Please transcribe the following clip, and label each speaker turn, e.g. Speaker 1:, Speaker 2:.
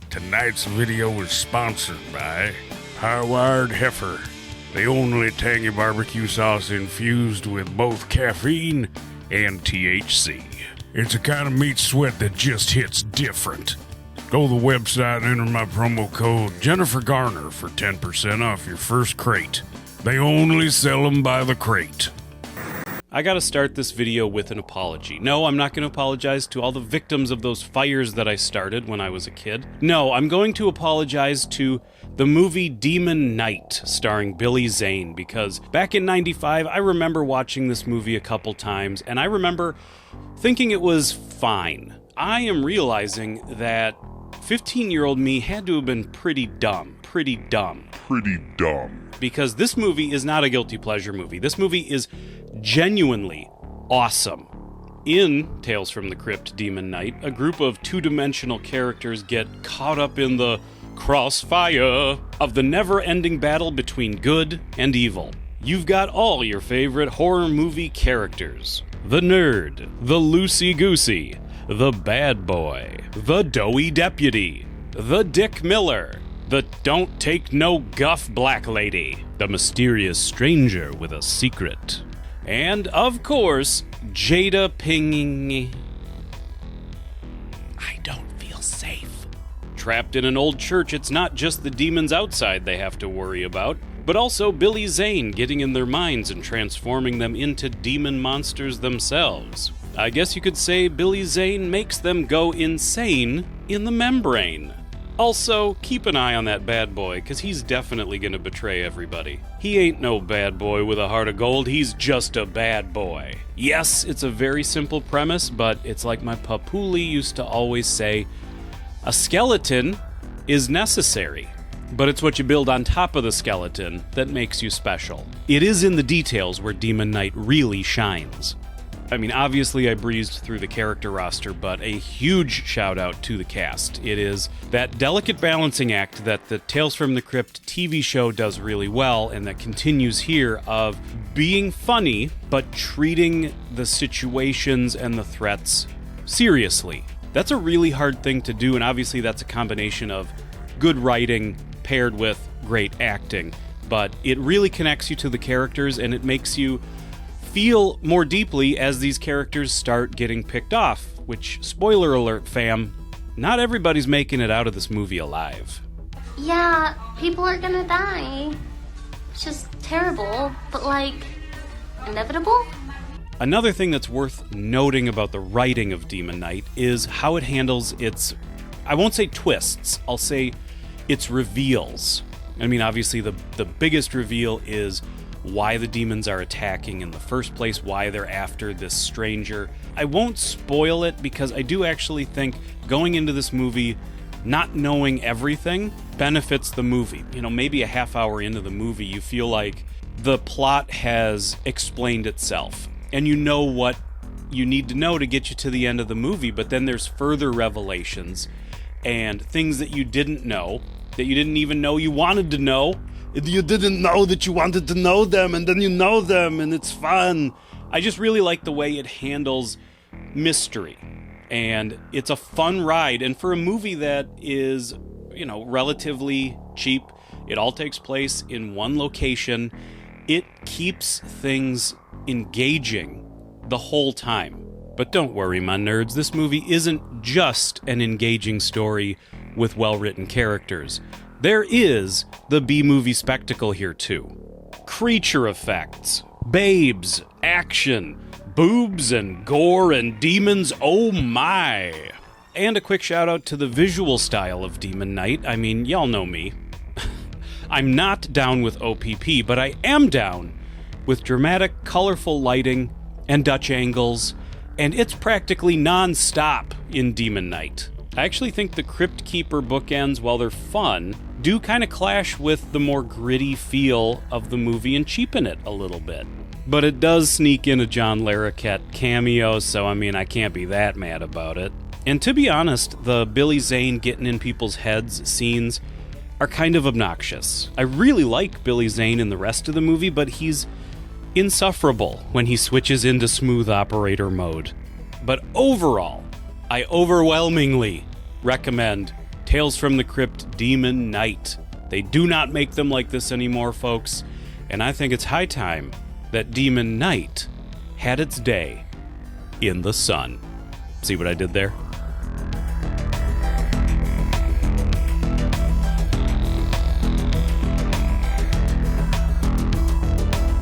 Speaker 1: Tonight's video is sponsored by High-Wired Heifer, the only tangy barbecue sauce infused with both caffeine and THC. It's a kind of meat sweat that just hits different. Go to the website and enter my promo code Jennifer Garner for 10% off your first crate. They only sell them by the crate.
Speaker 2: I gotta start this video with an apology. No, I'm not gonna apologize to all the victims of those fires that I started when I was a kid. No, I'm going to apologize to the movie Demon Knight, starring Billy Zane, because back in '95, I remember watching this movie a couple times, and I remember thinking it was fine. I am realizing that 15-year-old me had to have been pretty dumb. Because this movie is not a guilty pleasure movie. This movie is genuinely awesome. In Tales from the Crypt Demon Knight, a group of two-dimensional characters get caught up in the crossfire of the never-ending battle between good and evil. You've got all your favorite horror movie characters. The nerd, the loosey-goosey, the bad boy, the doughy deputy, the Dick Miller, the don't take no guff black lady, the mysterious stranger with a secret, and, of course, Jada Pinging. I don't feel safe. Trapped in an old church, it's not just the demons outside they have to worry about, but also Billy Zane getting in their minds and transforming them into demon monsters themselves. I guess you could say Billy Zane makes them go insane in the membrane. Also, keep an eye on that bad boy, because he's definitely going to betray everybody. He ain't no bad boy with a heart of gold, he's just a bad boy. Yes, it's a very simple premise, but it's like my papuli used to always say, a skeleton is necessary, but it's what you build on top of the skeleton that makes you special. It is in the details where Demon Knight really shines. I mean, obviously I breezed through the character roster, but a huge shout out to the cast. It is that delicate balancing act that the Tales from the Crypt TV show does really well, and that continues here, of being funny, but treating the situations and the threats seriously. That's a really hard thing to do, and obviously that's a combination of good writing paired with great acting. But it really connects you to the characters, and it makes you feel more deeply as these characters start getting picked off, which, spoiler alert fam, not everybody's making it out of this movie alive.
Speaker 3: Yeah, people are gonna die. It's just terrible, but like, inevitable?
Speaker 2: Another thing that's worth noting about the writing of Demon Knight is how it handles its, I won't say twists, I'll say its reveals. I mean, obviously the biggest reveal is why the demons are attacking in the first place, why they're after this stranger. I won't spoil it because I do actually think going into this movie not knowing everything benefits the movie. You know, maybe a half hour into the movie you feel like the plot has explained itself and you know what you need to know to get you to the end of the movie, but then there's further revelations and things that you didn't know, that you didn't even know you wanted to know. You didn't know that you wanted to know them, and then you know them, and it's fun. I just really like the way it handles mystery, and it's a fun ride. And for a movie that is, you know, relatively cheap, it all takes place in one location, it keeps things engaging the whole time. But don't worry, my nerds, this movie isn't just an engaging story with well-written characters. There is the B-movie spectacle here too. Creature effects, babes, action, boobs and gore and demons, oh my! And a quick shout out to the visual style of Demon Knight. I mean, y'all know me. I'm not down with OPP, but I am down with dramatic, colorful lighting and Dutch angles, and it's practically non-stop in Demon Knight. I actually think the Crypt Keeper bookends, while they're fun, do kind of clash with the more gritty feel of the movie and cheapen it a little bit. But it does sneak in a John Larroquette cameo, so I mean, I can't be that mad about it. And to be honest, the Billy Zane getting in people's heads scenes are kind of obnoxious. I really like Billy Zane in the rest of the movie, but he's insufferable when he switches into smooth operator mode. But overall, I overwhelmingly recommend Tales from the Crypt Demon Knight. They do not make them like this anymore, folks, and I think it's high time that Demon Knight had its day in the sun. See what I did there?